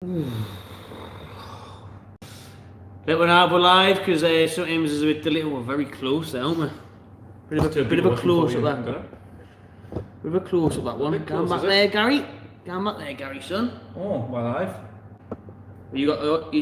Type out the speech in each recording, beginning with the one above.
Let one have a live because sometimes it's a bit delayed. We're very close there, aren't we? Bit of a close up that. Bit of a close up that one. Come back there, Gary. Come back there, Gary, son. Oh, we're live. He's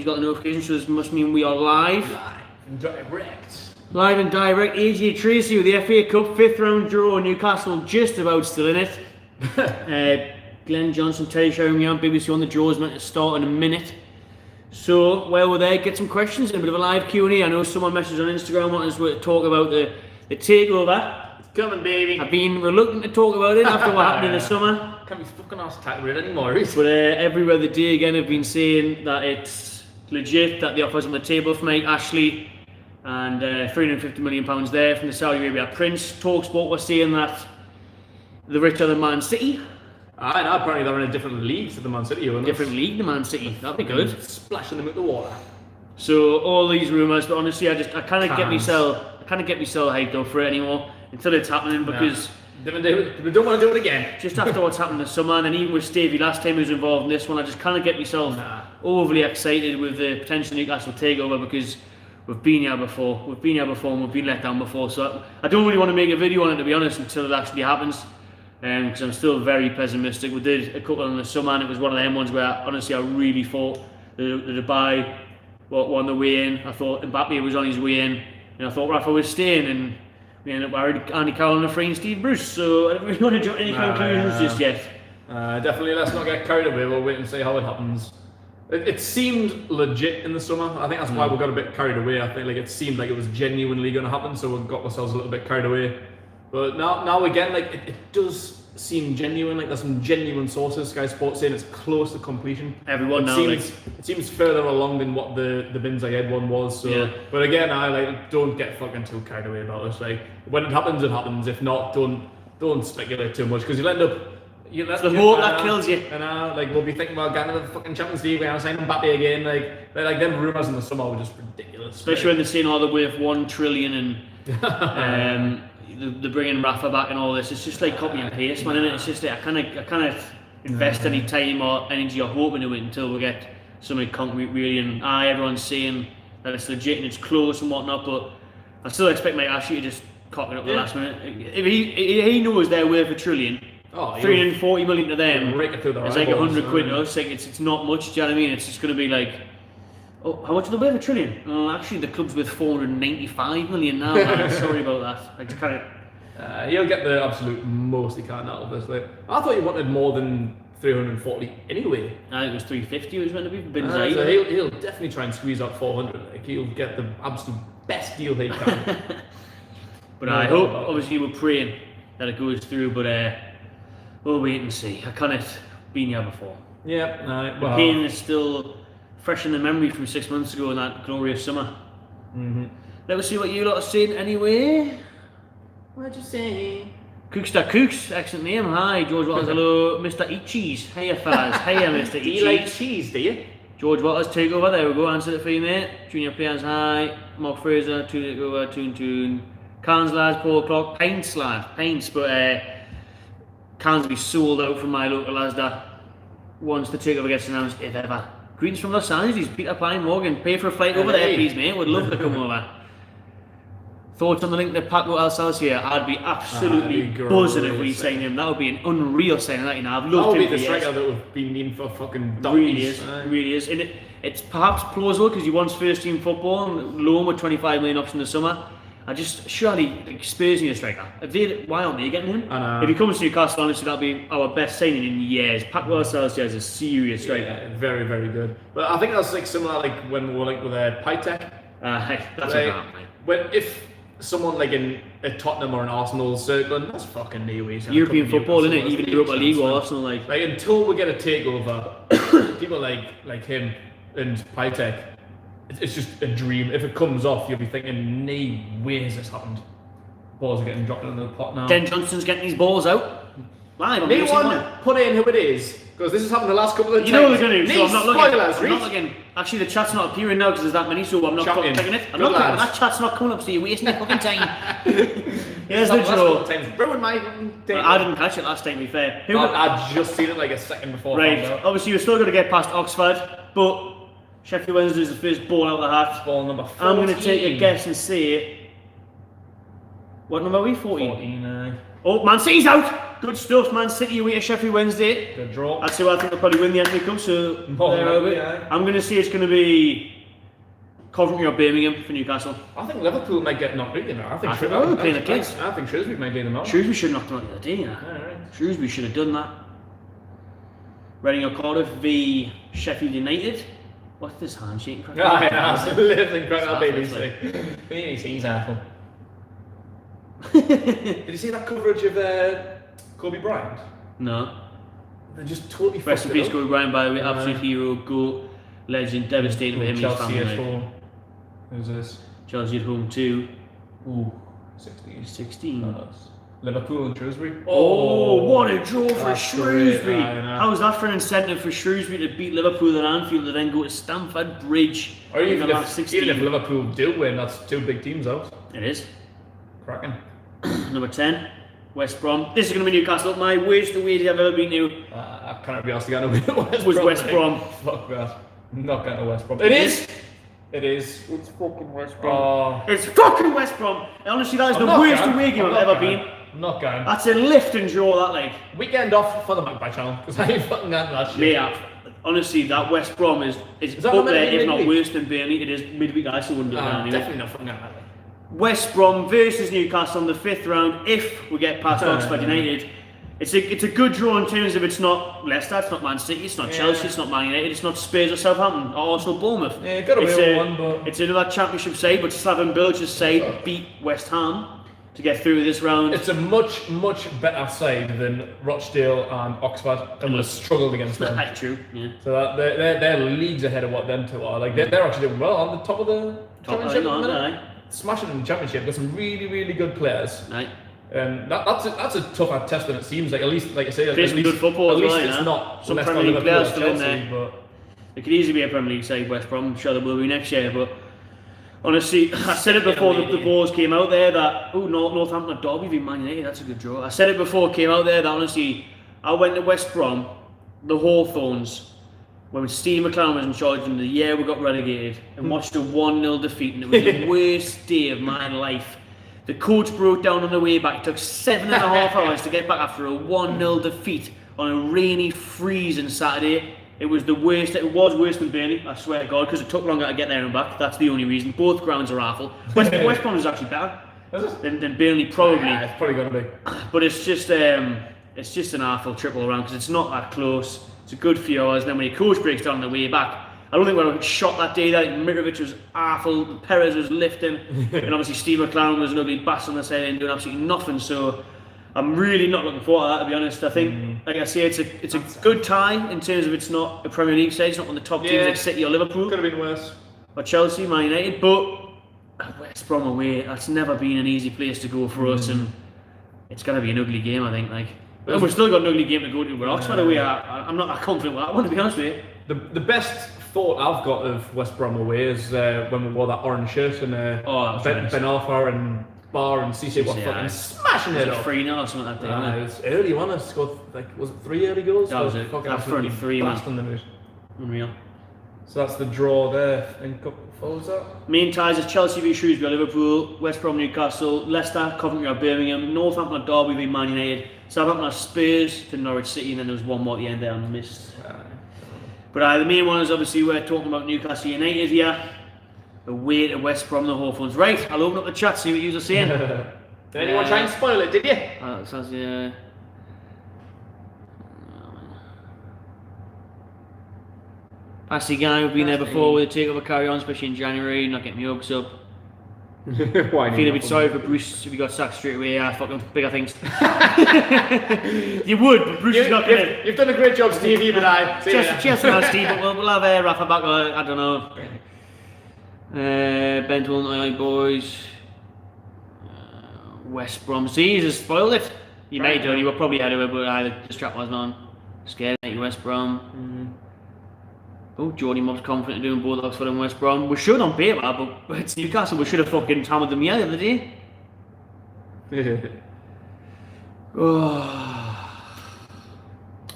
got the notification, so this must mean we are live. Live and direct. Live and direct. AJ Tracy with the FA Cup 5th round draw. Newcastle just about still in it. Glenn Johnson, Terry Sheringham, BBC One. The draw is meant to start in a minute. So while we're there, get some questions and a bit of a live Q&A. I know someone messaged on Instagram wanting us to talk about the takeover. It's coming, baby. I've been reluctant to talk about it after what happened in the summer. Can't be fucking asked to tackle it anymore. But every other day again, I've been saying that it's legit, that the offer's on the table for Mike Ashley, and £350 million there from the Saudi Arabia Prince. TalkSport was saying that the richer than Man City. And apparently they're in a different league to the Man City owners. Different league than Man City. That'd be good. Splashing them with the water. So all these rumours, but honestly, I kind of get myself hyped up for it anymore until it's happening, because they don't want to do it again. Just after what's happened this summer, and then even with Stevie last time he was involved in this one, I just kind of get myself overly excited with the potential Newcastle takeover, because we've been here before. We've been here before and we've been let down before. So I don't really want to make a video on it, to be honest, until it actually happens. Because I'm still very pessimistic. We did a couple in the summer, and it was one of them ones where honestly I really thought the Dubai were on the way in. I thought Mbappe was on his way in, and I thought Rafa was staying, and we ended up with Andy Carroll and a free Steve Bruce. So I don't really want to jump any conclusions just yet. Definitely, let's not get carried away. We'll wait and see how it happens. It seemed legit in the summer. I think that's why we got a bit carried away. I think it seemed like it was genuinely going to happen, so we got ourselves a little bit carried away. But now again, it does seem genuine. Like there's some genuine sources. Sky Sports saying it's close to completion. Everyone it seems further along than what the Bin Zayed one was. So, yeah. But again, I don't get fucking too carried away about this. Like when it happens, it happens. If not, don't speculate too much, because you'll end up. It's the hope that kills you. And we'll be thinking about getting to the fucking Champions League. We're signing Mbappe again. Like them rumours in the summer were just ridiculous. Especially when they're saying all the way of 1 trillion and. They're bringing Rafa back and all this. It's just like copy and paste, man, isn't it? It's just like I can't invest any time or energy or hope into it until we get something concrete, really. And everyone's saying that it's legit and it's close and whatnot, but I still expect Mike Ashley to just cock it up the last minute. If he knows they're worth $1 trillion, 340 million to them, it's like 100 quid to us. Like it's not much. Do you know what I mean? It's just going to be like. Oh, how much are they worth? $1 trillion? Oh, actually, the club's worth 495 million now. Man. Sorry about that. I just kind of. He'll get the absolute most he can out of this. I thought he wanted more than 340 anyway. I think it was 350. It was meant to be. So he'll definitely try and squeeze out 400. Like he'll get the absolute best deal he can. But I hope, obviously, we're praying that it goes through. But we'll wait and see. I kind of been here before. Yeah. The pain is still fresh in the memory from 6 months ago in that glorious summer. Let us see what you lot are saying anyway. What'd you say? Cooks, excellent name. Hi, George Waters. Hello, Mr. Eat Cheese. Hiya, Faz. Hiya, Mr. Eat Cheese. Do you like cheese, do you? George Waters, take over. There we go. Answer it for you, mate. Junior players, hi. Mark Fraser, take over. Tune. Cans lads, Paul Clark. Pints, but cans will be sold out from my local Asda once the takeover gets announced, if ever. Greetings from Los Angeles, Peter Pine Morgan. Pay for a flight over there, please, mate. Would love to come over. Thoughts on the link to Paco Alsacia? I'd be absolutely buzzing if we signed him. That would be an unreal signing. That, I've loved him. That would be the striker that we've been needing for fucking donkeys. Really is. And it's perhaps plausible because he wants first team football and loan with 25 million option this summer. Surely Spurs need a striker. Why aren't they getting him? If he comes to Newcastle, honestly, that'll be our best signing in years. Paco Alsacia is a serious striker. Yeah, very, very good. But I think that's similar when we were with Pitek. That's if someone in a Tottenham or an Arsenal circling, that's fucking new. European football, isn't it? Even Europa League or Arsenal, until we get a takeover, people like him and Pitek. It's just a dream. If it comes off, you'll be thinking, "No way has this happened." Balls are getting dropped into the pot now. Den Johnson's getting his balls out. Live on Anyone put in who it is, because this has happened the last couple of times. You know they're going to, so I'm not looking. I'm not looking. Actually, the chat's not appearing now because there's that many, so I'm not clicking it. I'm not clicking. That chat's not coming up, so you're wasting your fucking time. Here's the Last couple draw. of times ruined my day. I didn't catch it last time, to be fair. I'd just seen it like a second before. I Right, found out. obviously we're still going to get past Oxford, but Sheffield Wednesday is the first ball out of the hat. Ball number 14. I'm going to take a guess and say, what number are we? 14. 14. Oh, Man City's out! Good stuff, Man City away to Sheffield Wednesday. Good draw. That's who I think will probably win the FA Cup, so Oh, there we yeah. go. I'm going to say it's going to be Coventry or Birmingham for Newcastle. I think Liverpool might get knocked out, you know. I think we're playing the kids. I think Shrewsbury might lead them out. Shrewsbury should have knocked them out the other day, you know. Alright. Shrewsbury should have done that. Reading or Cardiff v Sheffield United. What's this handshake? Yeah, living quite that It's BBC. BBC's awful. Did you see that coverage of Kobe Bryant? No. They just totally Rest in fucked it peace, up. Kobe Bryant, by the way. Absolute hero, goat, legend, devastating for him and his Chelsea family. at Like. home. Who's this? Chelsea at home too. Ooh, 16. 16. Liverpool and Shrewsbury. Oh, what a draw for That's Shrewsbury! great, I know. How's that for an incentive for Shrewsbury to beat Liverpool at Anfield and then go to Stamford Bridge? Or in even the last if, 16? even if Liverpool do win, that's two big teams out. It is. Cracking. Number 10, West Brom. This is going to be Newcastle. My worst away I've ever been to I can't be asked to get away with West was Brom. West Brom. Fuck that. I'm not going to West Brom. It is. It is. It's fucking West Brom. Oh. It's fucking West Brom. Honestly, that is the I'm not worst going. away game I'm I've not ever going. been. I'm not going. That's a lift and draw, that like. Weekend off for the Magpie channel because I ain't fucking got that shit. Mate, honestly, that West Brom is that up not there, midweek? if not worse than Burnley. It is midweek. I still wouldn't do that anyway. Definitely not fucking got that. West Brom versus Newcastle in the 5th round. If we get past Oxford United, it's a good draw in terms of it's not Leicester, it's not Man City, it's not Chelsea, it's not Man United, it's not Spurs or Southampton or Arsenal, Bournemouth. Yeah, got away It's with one, but it's another Championship side, but Slaven Bilic's side beat West Ham to get through this round. it's a much better side than Rochdale and Oxford, and we've struggled against them. That's true. Yeah. So that they're leagues ahead of what them two are. Like they're actually doing well on the top of the championship. Top at the minute. aye. Smashing in the championship. Got some really good players. Aye. That's a tougher test than it seems. Like at least, like I say, Play at some least, good football at as least well, it's yeah. not Some Leicester, Premier League Liverpool, players or still in Chelsea, there. but It could easily be a Premier League side, West Brom. I'm sure there will be next year, but honestly, I said it before the balls came out there that Northampton or Derby v Man United, that's a good draw. I said it before it came out there that honestly, I went to West Brom, the Hawthorns, when Steve McLaren was in charge in the year we got relegated, and watched a 1-0 defeat, and it was the worst day of my life. The coach broke down on the way back. It took 7.5 hours to get back after a 1-0 defeat on a rainy, freezing Saturday. It was the worst. It was worse than Burnley, I swear to God, because it took longer to get there and back. That's the only reason. Both grounds are awful. West Brom is actually better than Burnley, probably. yeah, it's probably gonna be. But it's just an awful triple around because it's not that close. It's a good few hours. And then when your coach breaks down on the way back, I don't think we were shot that day. That Mitrovic was awful. Perez was lifting, and obviously Steve McLaren was an ugly bastard on the side and doing absolutely nothing. So I'm really not looking forward to that, to be honest. I think, like I say, it's a good tie in terms of it's not a Premier League side. It's not one of the top teams like City or Liverpool Could have been worse. or Chelsea, Man United. But West Brom away, that's never been an easy place to go for us, and it's going to be an ugly game, I think. And we've still got an ugly game to go to with Oxford away. I'm not that confident with that one, to be honest with you. The best thought I've got of West Brom away is when we wore that orange shirt and that was nice. Ben Arthur and Barr and CC were fucking smashing it up. 3-0 or something like that. It was early, wasn't it? Scored was it 3 early goals? That was it. Fucking That front three, man. blasting them out. Unreal. So that's the draw there. And what was that? Main ties is Chelsea v Shrewsbury or Liverpool, West Brom Newcastle, Leicester, Coventry or Birmingham, Northampton or Derby v Man United, Southampton or Spurs to Norwich City, and then there was one more at the end there I missed. But the main one is obviously we're talking about Newcastle United here. Away to West Brom, the Hawthorns. Right, I'll open up the chat, see what you are saying. Did anyone try and spoil it, did you? Sounds, yeah. Passy guy, we've been there before with the takeover carry on, especially in January, not getting me hopes up. Why I feel a bit sorry for Bruce if he got sacked straight away. Fucking bigger things. You would, but Bruce is not going to. You've done a great job, Steve, even I. Cheers for that, Steve. But we'll have Rafa back. I don't know. Benton, boys. West Brom. See, he's spoiled it. You may do. You were probably ahead of it, but the strap wasn't on. Scared at West Brom. Oh, Jordy Mob's confident in doing both Oxford and West Brom. We should on paper, but it's Newcastle. We should have fucking hammered them the other day.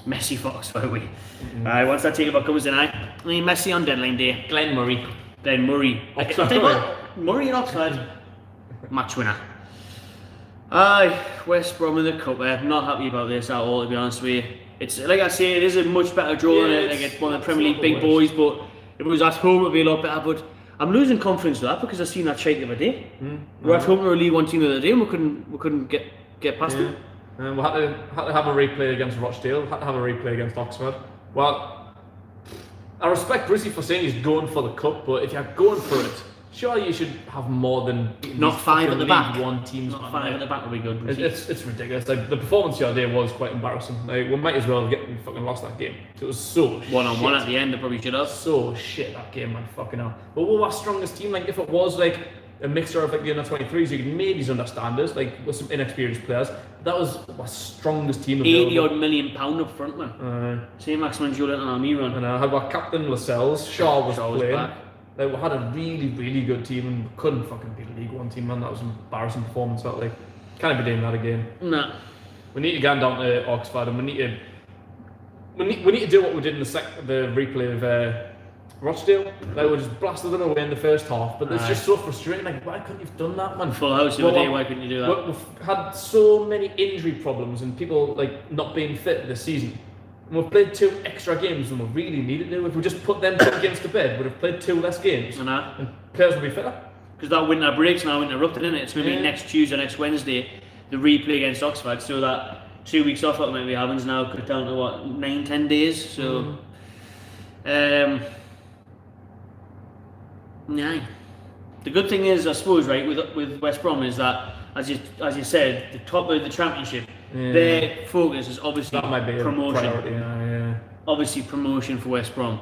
Messi for Oxford, we. Alright, once that takeover comes in, I mean Messi on deadline day. Glenn Murray. I'll tell you what, Murray and Oxford, match winner. Aye, West Brom in the cup. I'm not happy about this at all, to be honest with you. It's like I say, it is a much better draw than it. Like it's one of the Premier League big boys, but if it was at home, it'd be a lot better. But I'm losing confidence with that because I seen that shite the other day. We were at home to a League One team the other day, and we couldn't get past them. And we had to have a replay against Rochdale. Had to have a replay against Oxford. Well, I respect Brucey for saying he's going for the cup, but if you're going for it, surely you should have more than not 5 at the back. League One teams. Not 5 at the back would be good. It's ridiculous. Like the performance the other day was quite embarrassing. Like we might as well have fucking lost that game. It was so one-on-one at the end. They probably should have. So shit that game, man. Fucking hell. But we were our strongest team. Like if it was like a mixture of like the under-23s, you could maybe understand us, like with some inexperienced players. That was our strongest team. £80 million up front, man. Same Maximin Julian and Almiron. And I had our captain Lascelles. Shaw was playing. Back. Like we had a really good team and we couldn't fucking beat a League One team, man. That was an embarrassing performance. That like can't be doing that again. Nah. We need to get down to Oxford and we need to do what we did in the replay of Rochdale. Like we just blasted them away in the first half, but it's just so frustrating. Like why couldn't you have done that, man? Full house the other day. Why couldn't you do that? We've had so many injury problems and people like not being fit this season. And we've played 2 extra games than we really needed to. If we just put them 2 games to bed, we'd have played 2 less games. And players would be fitter. Because that winter break's now interrupted, isn't it? It's going to be next Tuesday, next Wednesday, the replay against Oxford. So that 2 weeks off that might be happens now cut down to what, 9-10 days. So, yeah. The good thing is, I suppose, right, with West Brom is that, as you said, the top of the championship, their focus is obviously promotion. Obviously promotion for West Brom.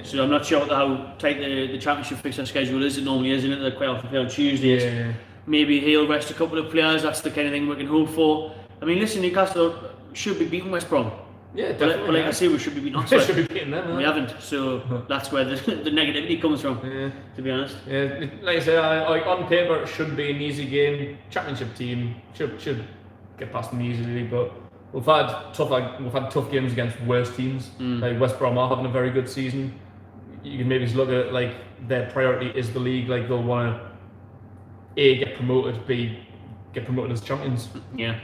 So I'm not sure how tight the championship fixture schedule is. It normally is, isn't it? They quite often play on Tuesdays. Maybe he'll rest a couple of players. That's the kind of thing we can hope for. I mean, listen, Newcastle should be beating West Brom. Yeah, definitely. But like I say, we should be beating Oxford. should be beating them. We haven't, so that's where the negativity comes from. To be honest. Yeah, like I say, like on paper, it should be an easy game. Championship team should get past them easily, but we've had tough games against worse teams. Like West Brom are having a very good season. You can maybe look at it like their priority is the league. Like they'll want to A, get promoted, B, get promoted as champions. Yeah.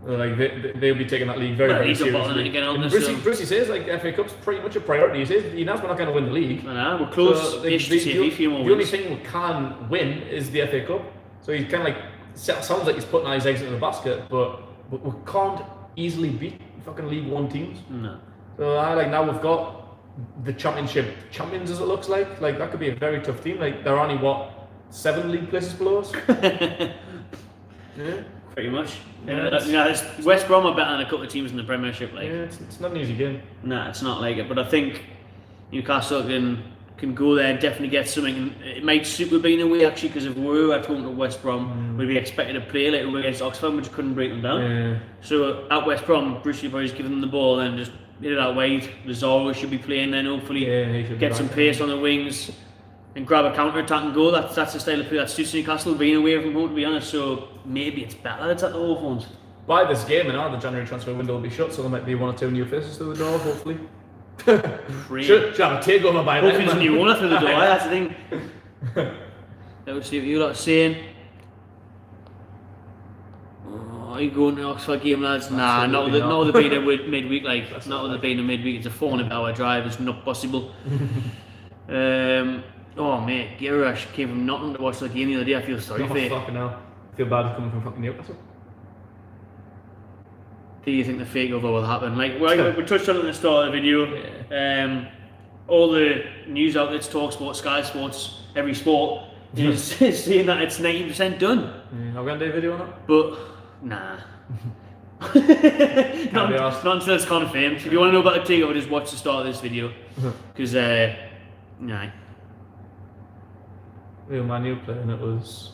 Like they'll be taking that league very seriously. And Brucey says like FA Cup's pretty much a priority. He says we're not going to win the league. I know, we're close. So the only thing we can win is the FA Cup. So he's kind of like sounds like he's putting all his eggs in the basket, but we can't easily beat fucking League One teams. No. So now we've got the championship champions, as it looks like. Like that could be a very tough team. Like they're only 7 league places below us. Pretty much. West Brom are better than a couple of teams in the Premiership. Like, it's not an easy game. Nah, it's not like it. But I think Newcastle can go there and definitely get something. It might suit with being away actually, because if we were at home to West Brom, we'd be expected to play like we were against Oxford, we just couldn't break them down. So at West Brom, Brucey boys give them the ball and just hit it out wide. Lazaro should be playing then, hopefully. He should get some pace on the wings and grab a counter attack and go. That's the style of play that suits Newcastle, being away from home, to be honest. So maybe it's better it's at the Hawthorns. By this game and the January transfer window will be shut, so there might be 1 or 2 new faces through the door, hopefully. Should have a takeover by then. Hopefully there's a new owner through the door, that's the thing. Let's see what you lot are saying. Are you going to Oxford game, lads? Nah, not with the being a midweek. Like, not with the being a midweek. It's a 4.5-hour drive. It's not possible. Oh mate, Girash came from Nottingham to watch the game the other day. I feel sorry for you. Fucking hell. I feel bad coming from fucking Newcastle. Do you think the takeover will happen? Like we touched on it at the start of the video. All the news outlets, Talksport, Sky Sports, every sport is saying that it's 90% done. Are we going to do a video on it? But nah. not until it's confirmed. If you want to know about the takeover, just watch the start of this video. Because nah. Real Man U playing it was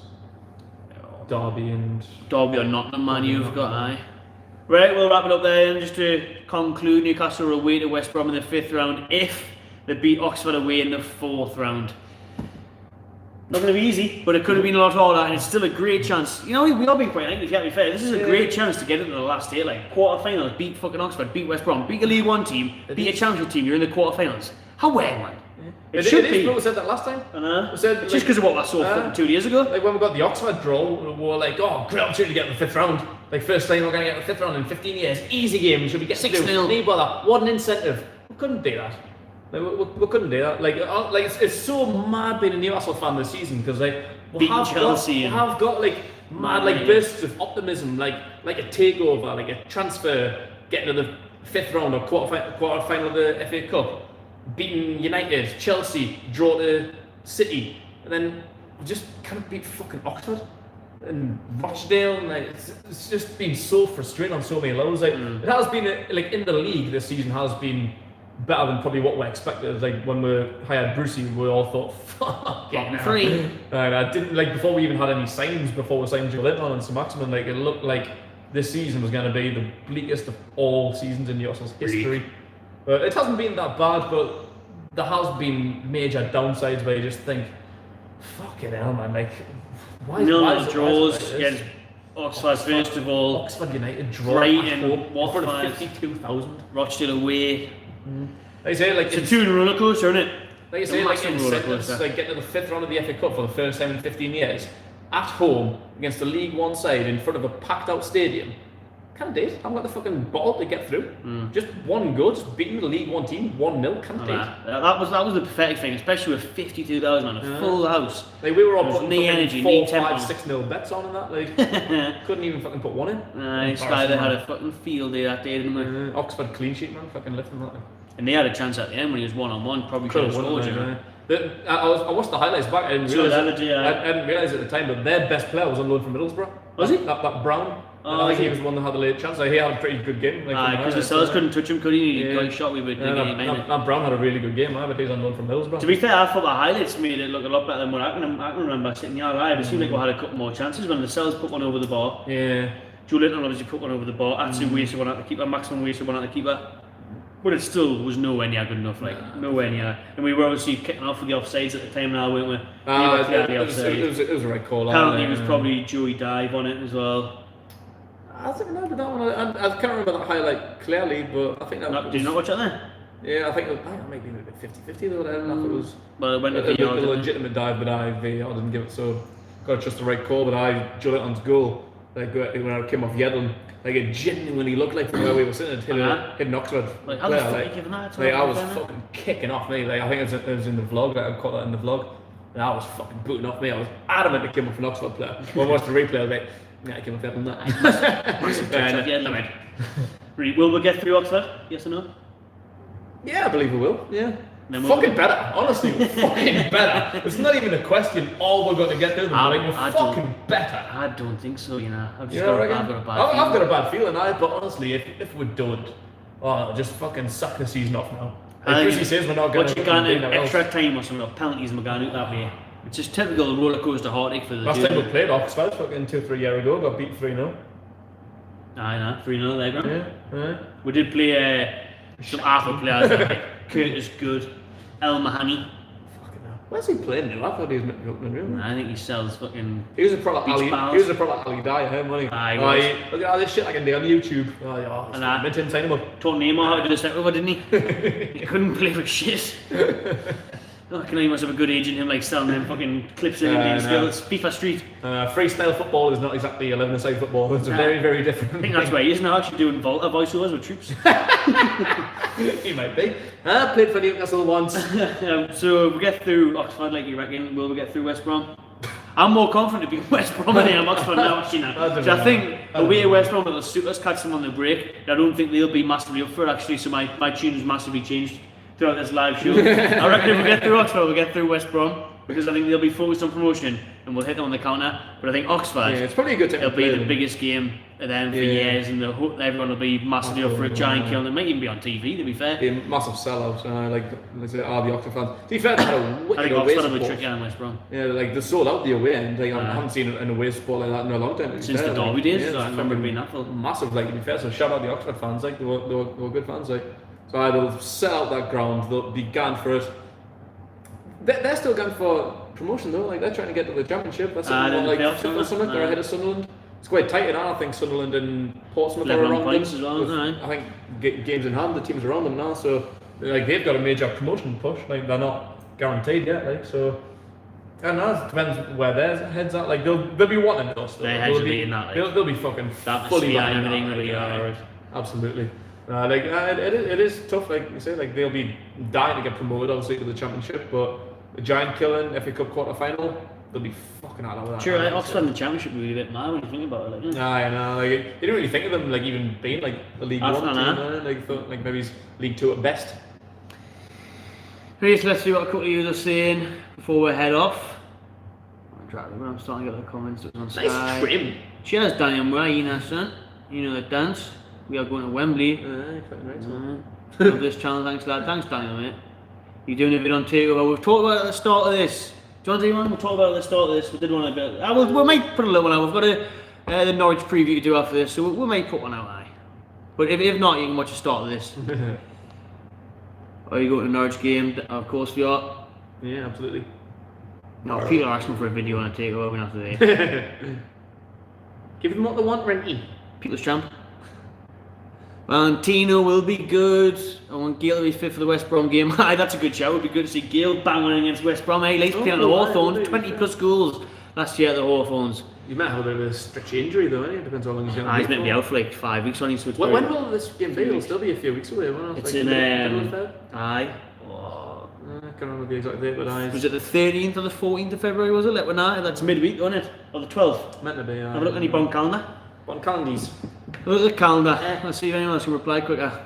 Derby or Nottingham Man U have got aye. Right, we'll wrap it up there. And just to conclude, Newcastle are away to West Brom in the 5th round if they beat Oxford away in the 4th round. Not going to be easy, but it could have been a lot harder, and it's still a great chance. You know, we all been quite angry, to be fair. This is a great chance to get into the last 8, like quarter-finals, beat fucking Oxford, beat West Brom, beat a League One team, beat a Championship team, you're in the quarter-finals. How well, man? It should be. People said that last time. I know. Said, just because of what I saw fucking 2 years ago. Like when we got the Oxford draw, we were like, oh, great opportunity to get in the 5th round. Like first time we're going to get in the 5th round in 15 years. Easy game. Should we get 6-0? Need bother. What an incentive. We couldn't do that. Like, we couldn't do that. Like it's so mad being a Newcastle fan this season because like we have got like mad like bursts of optimism, like a takeover, like a transfer, getting to the 5th round or quarter final of the FA Cup, beating United, Chelsea, draw to City, and then just can't beat fucking Oxford and Rochdale. And like it's just been so frustrating on so many levels. Like it has been like in the league this season has been better than probably what we expected. Like when we hired Brucey, we all thought, fuck, getting free. And I didn't like before we even had any signs before we signed Joe Linton and Sir Maximin. Like it looked like this season was going to be the bleakest of all seasons in Newcastle's history. But it hasn't been that bad. But there has been major downsides where you just think, fucking hell, man. Like why draws against Oxford first of all. Oxford United draw Brighton, Watford 52,000. Rochdale away. Like I say, like it's a 2 roller coaster, isn't it? Like I say, like incentives, like getting to the 5th round of the FA Cup for the first time in 15 years, at home against a League One side in front of a packed out stadium. Can't do it. I've got the fucking ball to get through. Just one goal, just beating the League One team 1-0. Can't do it. That was the pathetic thing, especially with 52,000 on a full house. Like we were all putting the energy, 4, 5, 6-0 bets on and that. Like couldn't even fucking put one in. Skyler had a fucking field day that day, didn't we? Oxford clean sheet, man, fucking lifting that. And they had a chance at the end when he was 1-on-1. Probably could have scored. I watched the highlights back. I didn't realise at the time, but their best player was on loan from Middlesbrough. Was he? That Brown. I think he was the one that had the late chance. Like, he had a pretty good game. Because the Sellers couldn't touch him, could he? He got shot with a big game. That Brown had a really good game, but he's on loan from Middlesbrough. To be fair, I thought the highlights made it look a lot better than what I can remember sitting here live. It seemed like we had a couple more chances when the Sellers put one over the bar. Yeah. Joe Linton obviously put one over the bar. Atsu wasted one at the keeper. Maximum wasted one at the keeper. But it still was nowhere near good enough, nowhere near. And we were obviously kicking off with the offsides at the time now, weren't we? It was a right call. Penalty was probably Joey Dive on it as well. I don't remember that one. I can't remember that highlight clearly, but I think that was... Did you not watch that then? Yeah, I think it might be a bit 50-50 though. I don't know if it was... Well, it went to a legitimate dive, but I didn't give it, so... Got just the right call, but Joe Linton's goal, like when I came off Yedlin, like it genuinely looked like from where we were sitting, it hit Oxford. Like, how the fuck are you giving that? I was fucking kicking off me. Like I think it was in the vlog. Like, I caught that in the vlog. And I was fucking booting off me. I was adamant to come off an Oxford player. When I watched the replay, I was like, yeah, I came off that. Will we get through Oxford? Yes or no? Yeah, I believe we will. Yeah. Fucking better, honestly, fucking better. It's not even a question. All we're going to get through them. We're fucking better. I don't think so. You know, I've got a bad feeling. But honestly, if we don't, just fucking suck the season off now. Like Brucey says, we're not going to. But you can't extra time or something, or penalties, and we're going out that way. It's just typical roller coaster heartache for the. Last time we played Oxford, fucking 2-3 years ago, got beat 3-0. I know, 3-0 there, bro. Yeah. We did play some Arthur players like Curtis Good, El Mahani. Fucking hell. Where's he playing now? I thought he was meant to be up in the room. I think he sells fucking. He was a proper Ali Dyer, wasn't he? Look at all this shit I can do on YouTube. Meant to sign him up. Taught Neymar how to do the step over, didn't he? He couldn't play for shit. I can know he must have a good agent, him like selling them fucking clips in and skills. FIFA Street. Freestyle football is not exactly 11-a-side football. It's very, very different. I think that's why he is now actually doing Volta voiceovers with troops. He might be. I played for Newcastle once. So we get through Oxford, like you reckon. Will we get through West Brom? I'm more confident to beat West Brom than I am Oxford now, actually. So I think away at West Brom, it'll suit us, catch them on the break. I don't think they'll be massively up for it, actually. So my tune has massively changed throughout this live show. I reckon if we get through Oxford, we'll get through West Brom, because I think they'll be focused on promotion and we'll hit them on the counter. But I think Oxford, it's probably a good time. It'll be the biggest game of them for years, and everyone will be massively up for a giant kill. It might even be on TV, to be fair. Be a massive sellout. The Oxford fans. To be fair, they had a wicked I think away Oxford will be trickier than West Brom. Yeah, like they sold out the away end. Like, I haven't seen an away support like that in a long time. Since the Derby days, I remember it being that full. Massive, like, to be fair. So shout out the Oxford fans. Like, they were good fans. Like. So they'll set out that ground, they'll be going for it. They're still going for promotion though. Like they're trying to get to the Championship. That's They're in the like playoffs, fifth or aren't something. they? They're ahead of Sunderland. It's quite tight, and I think Sunderland and Portsmouth are 11 around points them. as well, with, aren't they? I think games in hand, the teams around them now. So like they've got a major promotion push. Like they're not guaranteed yet. Like so. I don't know, it depends where their heads at. Like they'll be wanting us. Their heads will be in that. Like, they'll be fucking that fully and behind everything. that, Will be like, alright. Absolutely. It is tough, like you say. Like they'll be dying to get promoted, obviously, to the Championship. But a giant killing, FA Cup quarter final, they'll be fucking out of that. Sure, like, Oxford in the Championship would be a bit mad when you think about it. Like, Nah, I know. Like you didn't really think of them like even being like a League One team. Like thought like maybe it's League Two at best. Right, so let's see what a couple of you are saying before we head off. I'm starting to get the comments. That was on Sky. Nice trim. Cheers, Daniel Murray, son. You know the dance. We are going to Wembley. Love this channel, thanks lad. Thanks Daniel, mate. You're doing a bit on takeover. We've talked about it at the start of this. Do you want to do one? We'll talk about it at the start of this. We did one a bit. We might put a little one out. We've got the Norwich preview to do after this, so we might put one out. Aye. But if not, you can watch the start of this. Are you going to the Norwich game? Of course we are. Yeah, absolutely. No, people are asking for a video on a takeover. We're not today. Give them what they want, Renty. People's champ. Valentino will be good. I want Gale to be fit for the West Brom game. Aye, that's a good shout. It would be good to see Gale banging against West Brom. Hey, he's playing at the Hawthorns. 20 plus goals last year at the Hawthorns. You might have a bit of a stretchy injury though, innit? It depends how long he's going to be. He's meant to be out for like 5 weeks on his switch. When will this game be? It'll still be a few weeks away, won't it? It's like in aye. I can't remember the exact date, but Was it the 13th or the 14th of February, was it? Let me know. That's midweek, wasn't it? Or the 12th? Meant to be, Have a look at any bond calendar. Bond calendars. Look at the calendar. Let's see if anyone else can reply quicker.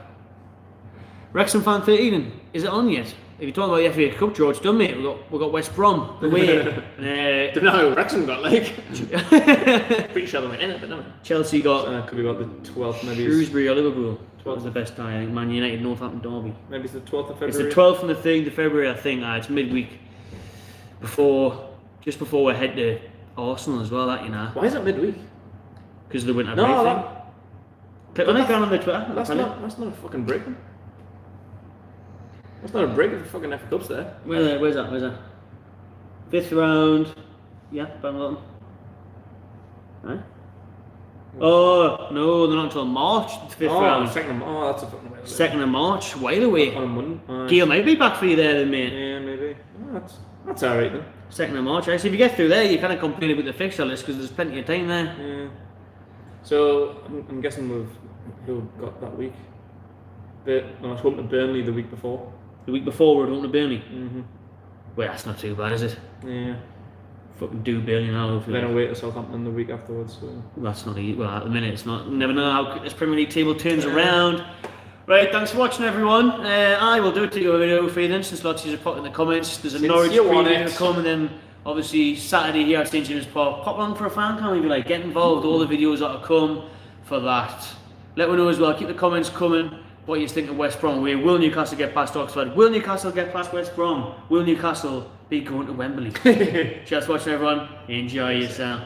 Wrexham Fan 13, is it on yet? If you're talking about the FA Cup, George, done mate. We've got West Brom away. Don't know how Wrexham got like. Pretty sure they went in it, but no. Chelsea got. Could be about the 12th, maybe. Shrewsbury or Liverpool. 12th was the best tie. I think Man United, Northampton Derby. Maybe it's the 12th of February. It's the 12th and the 13th of February, I think. It's midweek. Just before we head to Arsenal as well, that you know. Why is it midweek? Because of the winter break thing. Click on it, go on the Twitter. That's not a fucking break. That's not a break if the fucking FA Cup's there. Where's that? 5th round. Yeah, bottom bottom. Right? Oh, no, they're not until March, the 5th round. That's a fucking way away. 2nd of March, way away. On a Monday. Gale might be back for you there then, mate. Yeah, maybe. That's alright then. 2nd of March, right? So if you get through there, you kind of complain about the fixture list because there's plenty of time there. Yeah. So, I'm guessing who got that week? I was hoping to Burnley the week before. The week before, we were home to Burnley. Mm-hmm. Well, that's not too bad, is it? Yeah. Fucking do Burnley now, hopefully. Then away to Southampton the week afterwards. So. That's not easy. Well, at the minute, it's not. You never know how quick this Premier League table turns around. Right, thanks for watching, everyone. I will do a takeover video for you then, since lots of you have put in the comments. There's a Norwich preview to come, and then obviously Saturday here at St James Park. Pop on for a fan cam if you like. Get involved. All the videos that will come for that. Let me know as well. Keep the comments coming. What you think of West Brom? Will Newcastle get past Oxford? Will Newcastle get past West Brom? Will Newcastle be going to Wembley? Cheers for watching, everyone. Enjoy yourself.